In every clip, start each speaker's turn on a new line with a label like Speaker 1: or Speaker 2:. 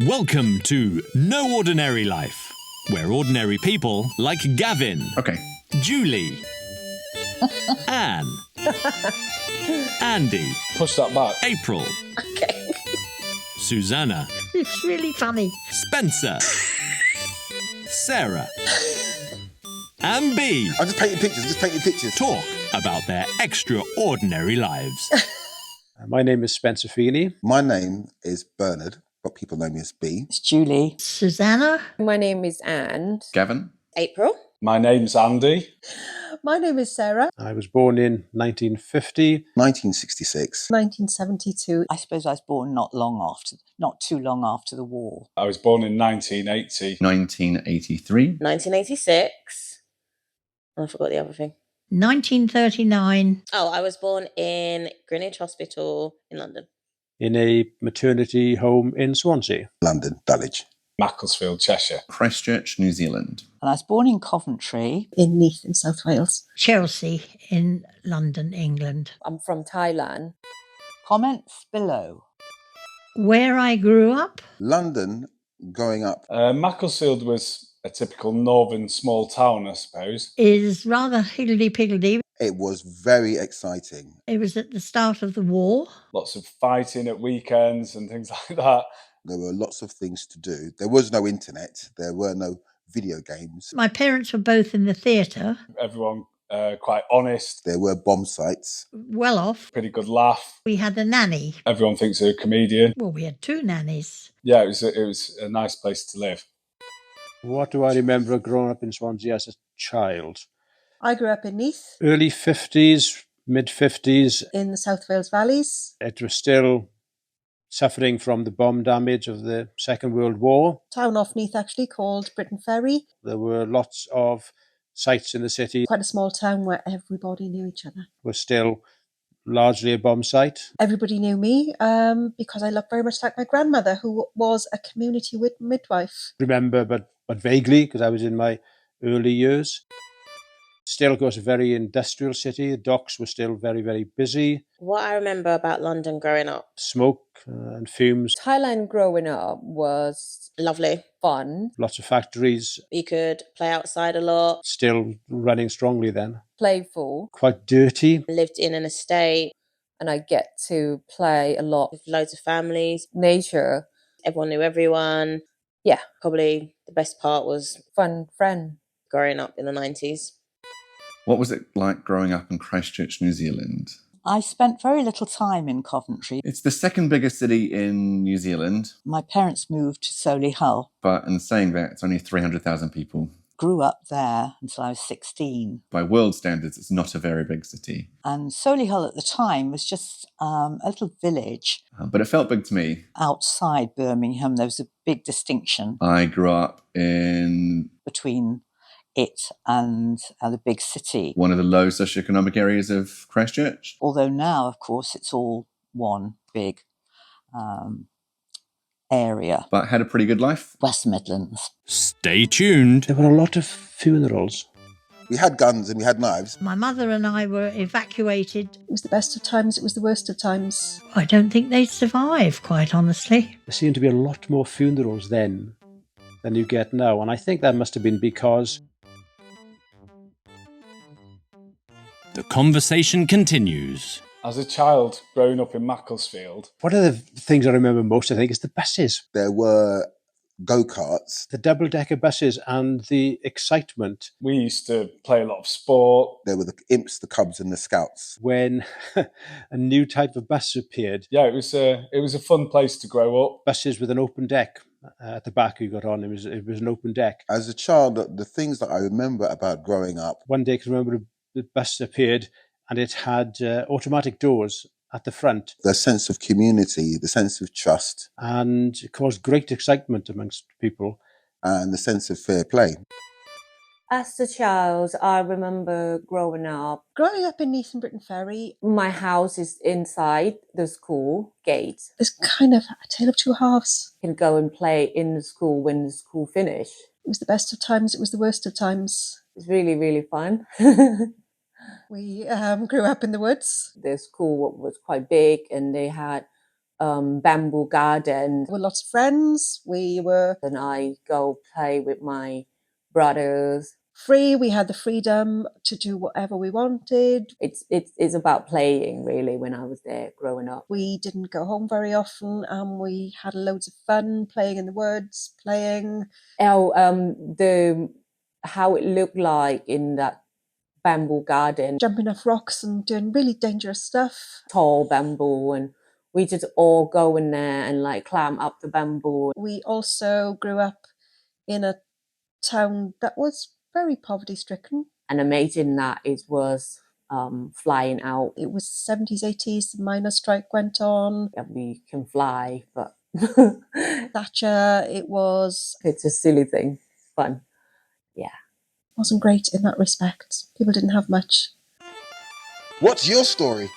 Speaker 1: Welcome to No Ordinary Life, where ordinary people like Gavin,
Speaker 2: Okay.
Speaker 1: Julie, Anne, Andy,
Speaker 3: Push that back.
Speaker 1: April,
Speaker 4: Okay.
Speaker 1: Susanna,
Speaker 4: It's really funny.
Speaker 1: Spencer, Sarah, and B
Speaker 2: I'm just painting pictures.
Speaker 1: talk about their extraordinary lives.
Speaker 5: My name is Spencer Feeney.
Speaker 2: My name is Bernard, but people know me as B.
Speaker 6: It's Julie.
Speaker 4: Susanna.
Speaker 7: My name is Anne.
Speaker 2: Gavin.
Speaker 4: April.
Speaker 3: My name's Andy.
Speaker 7: My name is Sarah.
Speaker 5: I was born in 1950.
Speaker 2: 1966.
Speaker 7: 1972.
Speaker 6: I suppose I was born not too long after the war.
Speaker 3: I was born in 1980.
Speaker 2: 1983.
Speaker 4: 1986. I forgot the other thing.
Speaker 8: 1939.
Speaker 4: Oh, I was born in Greenwich Hospital in London.
Speaker 5: In a maternity home in Swansea.
Speaker 2: London, Dulwich.
Speaker 3: Macclesfield, Cheshire.
Speaker 2: Christchurch, New Zealand.
Speaker 6: And I was born in Coventry.
Speaker 7: In Neath in South Wales.
Speaker 8: Chelsea in London, England.
Speaker 7: I'm from Thailand.
Speaker 6: Comments below.
Speaker 8: Where I grew up,
Speaker 2: London, growing up.
Speaker 3: Macclesfield was a typical northern small town, I suppose.
Speaker 8: is rather higgledy-piggledy.
Speaker 2: It was very exciting.
Speaker 8: It was at the start of the war.
Speaker 3: Lots of fighting at weekends and things like that.
Speaker 2: There were lots of things to do. There was no internet. There were no video games.
Speaker 8: My parents were both in the theatre,
Speaker 3: Everyone quite honest,
Speaker 2: There were bomb sites.
Speaker 8: well off.
Speaker 3: pretty good laugh.
Speaker 8: We had a nanny.
Speaker 3: Everyone thinks they're a comedian.
Speaker 8: Well, we had two nannies.
Speaker 3: Yeah, it was a nice place to live.
Speaker 5: What do I remember of growing up in Swansea as a child?
Speaker 7: I grew up in Neath
Speaker 5: Early 50s, mid 50s.
Speaker 7: in the South Wales Valleys.
Speaker 5: It was still suffering from the bomb damage of the Second World War.
Speaker 7: Town off Neath actually called Britain Ferry.
Speaker 5: There were lots of sites in the city.
Speaker 7: Quite a small town where everybody knew each other.
Speaker 5: Were still largely a bomb site.
Speaker 7: Everybody knew me because I looked very much like my grandmother, who was a community midwife.
Speaker 5: Remember, but vaguely, because I was in my early years. Still, of course, a very industrial city. The docks were still very, very busy.
Speaker 4: What I remember about London growing up,
Speaker 5: Smoke and fumes.
Speaker 7: Thailand growing up was
Speaker 4: lovely.
Speaker 7: fun,
Speaker 5: Lots of factories
Speaker 4: You could play outside a lot.
Speaker 5: still running strongly then.
Speaker 7: playful,
Speaker 5: Quite dirty.
Speaker 4: Lived in an estate
Speaker 7: and I get to play a lot.
Speaker 4: with loads of families.
Speaker 7: Nature,
Speaker 4: Everyone knew everyone.
Speaker 7: Yeah.
Speaker 4: Probably the best part was
Speaker 7: fun friend.
Speaker 4: growing up in the 90s.
Speaker 2: What was it like growing up in Christchurch, New Zealand?
Speaker 6: I spent very little time in Coventry.
Speaker 2: It's the second biggest city in New Zealand,
Speaker 6: My parents moved to Solihull.
Speaker 2: but in saying that, it's only 300,000 people.
Speaker 6: Grew up there until I was 16.
Speaker 2: By world standards, it's not a very big city,
Speaker 6: And Solihull at the time was just a little village
Speaker 2: but it felt big to me.
Speaker 6: outside Birmingham. There was a big distinction
Speaker 2: I grew up in
Speaker 6: between it and the big city.
Speaker 2: one of the low socioeconomic areas of Christchurch.
Speaker 6: Although now, of course, it's all one big area.
Speaker 2: But had a pretty good life.
Speaker 6: West Midlands.
Speaker 1: Stay tuned.
Speaker 5: There were a lot of funerals.
Speaker 2: We had guns and we had knives.
Speaker 8: My mother and I were evacuated.
Speaker 7: It was the best of times, it was the worst of times.
Speaker 8: I don't think they'd survive, quite honestly.
Speaker 5: There seemed to be a lot more funerals then than you get now. And I think that must have been because
Speaker 1: The conversation continues.
Speaker 3: As a child growing up in Macclesfield,
Speaker 5: one of the things I remember most, I think, is the buses.
Speaker 2: There were go-karts.
Speaker 5: The double-decker buses and the excitement
Speaker 3: we used to play a lot of sport.
Speaker 2: There were the imps, the cubs and the scouts.
Speaker 5: when a new type of bus appeared.
Speaker 3: Yeah, it was a fun place to grow up.
Speaker 5: Buses with an open deck at the back you got on. It was an open deck.
Speaker 2: As a child, the things that I remember about growing up,
Speaker 5: One day, I can remember the bus appeared and it had automatic doors at the front,
Speaker 2: the sense of community, the sense of trust,
Speaker 5: and it caused great excitement amongst people.
Speaker 2: and the sense of fair play.
Speaker 7: As a child, I remember growing up. Growing up in Neath and Britain Ferry, my house is inside the school gate. It's kind of a tale of two halves. You can go and play in the school when the school finished. It was the best of times, it was the worst of times. It was really, really fun. We grew up in the woods. The school was quite big and they had bamboo garden.
Speaker 9: There were lots of friends.
Speaker 7: And I go play with my brothers.
Speaker 9: Free. We had the freedom to do whatever we wanted.
Speaker 7: It's about playing, really, when I was there growing up.
Speaker 9: We didn't go home very often, and we had loads of fun playing in the woods, playing.
Speaker 7: How it looked like in that bamboo garden.
Speaker 9: Jumping off rocks and doing really dangerous stuff.
Speaker 7: Tall bamboo, and we just all go in there and like climb up the bamboo.
Speaker 9: We also grew up in a town that was very poverty stricken.
Speaker 7: And amazing that it was flying out.
Speaker 9: It was 70s, 80s, the miners' strike went on.
Speaker 7: Yeah, we can fly, but
Speaker 9: Thatcher,
Speaker 7: it's a silly thing. Fun. Yeah.
Speaker 9: Wasn't great in that respect. People didn't have much.
Speaker 2: What's your story?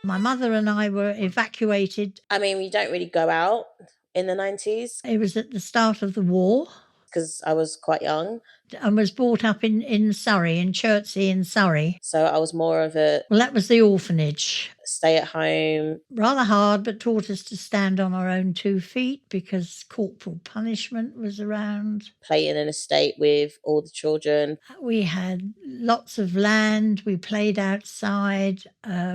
Speaker 8: My mother and I were evacuated.
Speaker 4: I mean, we don't really go out in the 90s
Speaker 8: It was at the start of the war
Speaker 4: because I was quite young.
Speaker 8: and was brought up in Surrey, in Chertsey in Surrey.
Speaker 4: So I was more of a
Speaker 8: Well, that was the orphanage.
Speaker 4: stay at home.
Speaker 8: Rather hard, but taught us to stand on our own 2 feet because corporal punishment was around.
Speaker 4: Play in an estate with all the children.
Speaker 8: We had lots of land. We played outside.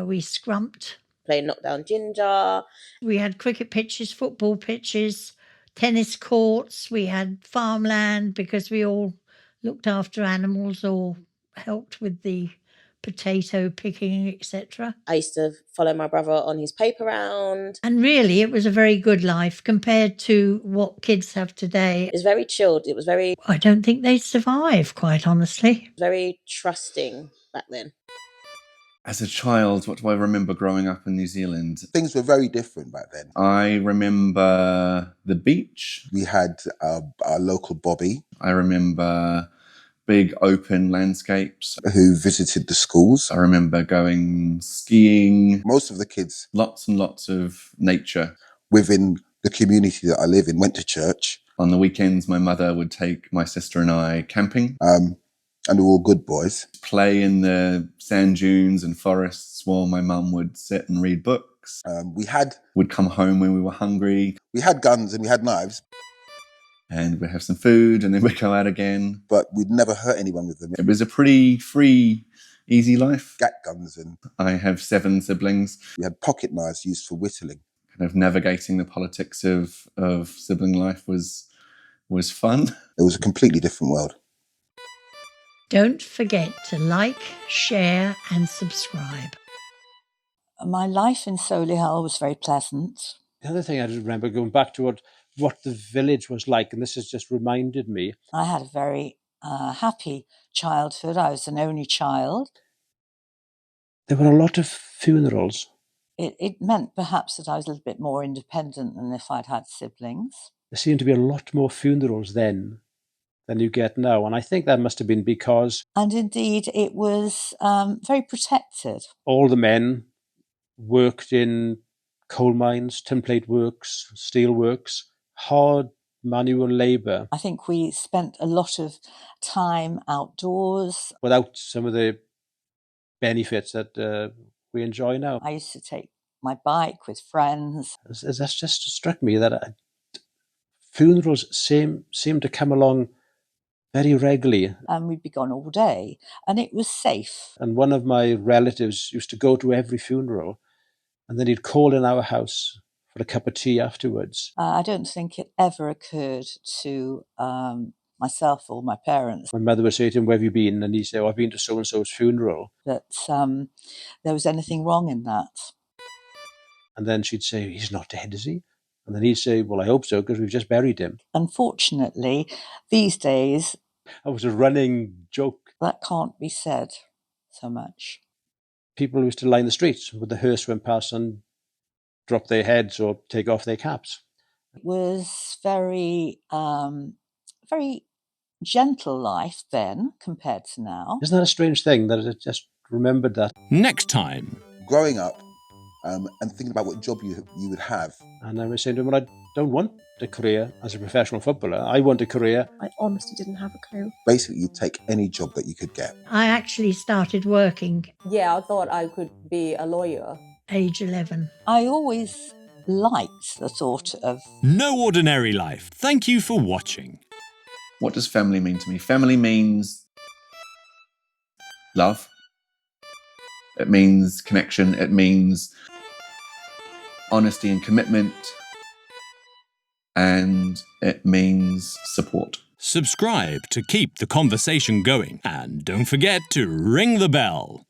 Speaker 8: We scrumped.
Speaker 4: Playing knockdown ginger.
Speaker 8: We had cricket pitches, football pitches, tennis courts. We had farmland because we all looked after animals or helped with the potato picking, etc.
Speaker 4: I used to follow my brother on his paper round.
Speaker 8: And really, it was a very good life compared to what kids have today.
Speaker 4: It was very chilled. It was very...
Speaker 8: I don't think they'd survive, quite honestly.
Speaker 4: Very trusting back then.
Speaker 10: As a child, what do I remember growing up in New Zealand?
Speaker 2: Things were very different back then.
Speaker 10: I remember the beach.
Speaker 2: We had our local Bobby.
Speaker 10: I remember big open landscapes.
Speaker 2: Who visited the schools.
Speaker 10: I remember going skiing.
Speaker 2: Most of the kids.
Speaker 10: Lots and lots of nature.
Speaker 2: Within the community that I live in, went to church.
Speaker 10: On the weekends, my mother would take my sister and I camping.
Speaker 2: And we were all good boys.
Speaker 10: Play in the sand dunes and forests while my mum would sit and read books. Would come home when we were hungry.
Speaker 2: We had guns and we had knives.
Speaker 10: And we'd have some food and then we'd go out again.
Speaker 2: But we'd never hurt anyone with them.
Speaker 10: It was a pretty free, easy life.
Speaker 2: Gat guns and...
Speaker 10: I have 7 siblings.
Speaker 2: We had pocket knives used for whittling.
Speaker 10: Kind of navigating the politics of sibling life was fun.
Speaker 2: It was a completely different world.
Speaker 8: Don't forget to like, share and subscribe.
Speaker 6: My life in Solihull was very pleasant.
Speaker 5: The other thing I just remember, going back to what the village was like, and this has just reminded me.
Speaker 6: I had a very happy childhood. I was an only child.
Speaker 5: There were a lot of funerals.
Speaker 6: It meant perhaps that I was a little bit more independent than if I'd had siblings.
Speaker 5: There seemed to be a lot more funerals then than you get now. And I think that must have been because...
Speaker 6: And indeed, it was very protected.
Speaker 5: All the men worked in coal mines, tinplate works, steel works, hard manual labour.
Speaker 6: I think we spent a lot of time outdoors.
Speaker 5: Without some of the benefits that we enjoy now.
Speaker 6: I used to take my bike with friends.
Speaker 5: That's just struck me that funerals seem to come along very regularly.
Speaker 6: And we'd be gone all day, and it was safe.
Speaker 5: And one of my relatives used to go to every funeral, and then he'd call in our house for a cup of tea afterwards.
Speaker 6: I don't think it ever occurred to myself or my parents.
Speaker 5: My mother would say to him, "Where have you been?" And he'd say, "Oh, I've been to so-and-so's funeral."
Speaker 6: That there was anything wrong in that.
Speaker 5: And then she'd say, "He's not dead, is he?" And then he'd say, "Well, I hope so, because we've just buried him."
Speaker 6: Unfortunately, these days...
Speaker 5: That was a running joke.
Speaker 6: That can't be said so much.
Speaker 5: People used to line the streets with the hearse went past and drop their heads or take off their caps.
Speaker 6: It was very, very gentle life then compared to now.
Speaker 5: Isn't that a strange thing that I just remembered that?
Speaker 1: Next time.
Speaker 2: Growing up and thinking about what job you would have.
Speaker 5: And I was saying to him, well, I don't want a career as a professional footballer. I want a career.
Speaker 9: I honestly didn't have a clue.
Speaker 2: Basically, you'd take any job that you could get.
Speaker 8: I actually started working.
Speaker 7: Yeah, I thought I could be a lawyer.
Speaker 8: Age 11.
Speaker 6: I always liked the thought of
Speaker 1: No Ordinary Life. Thank you for watching.
Speaker 10: What does family mean to me? Family means love. It means connection. It means honesty and commitment. And it means support.
Speaker 1: Subscribe to keep the conversation going. And don't forget to ring the bell.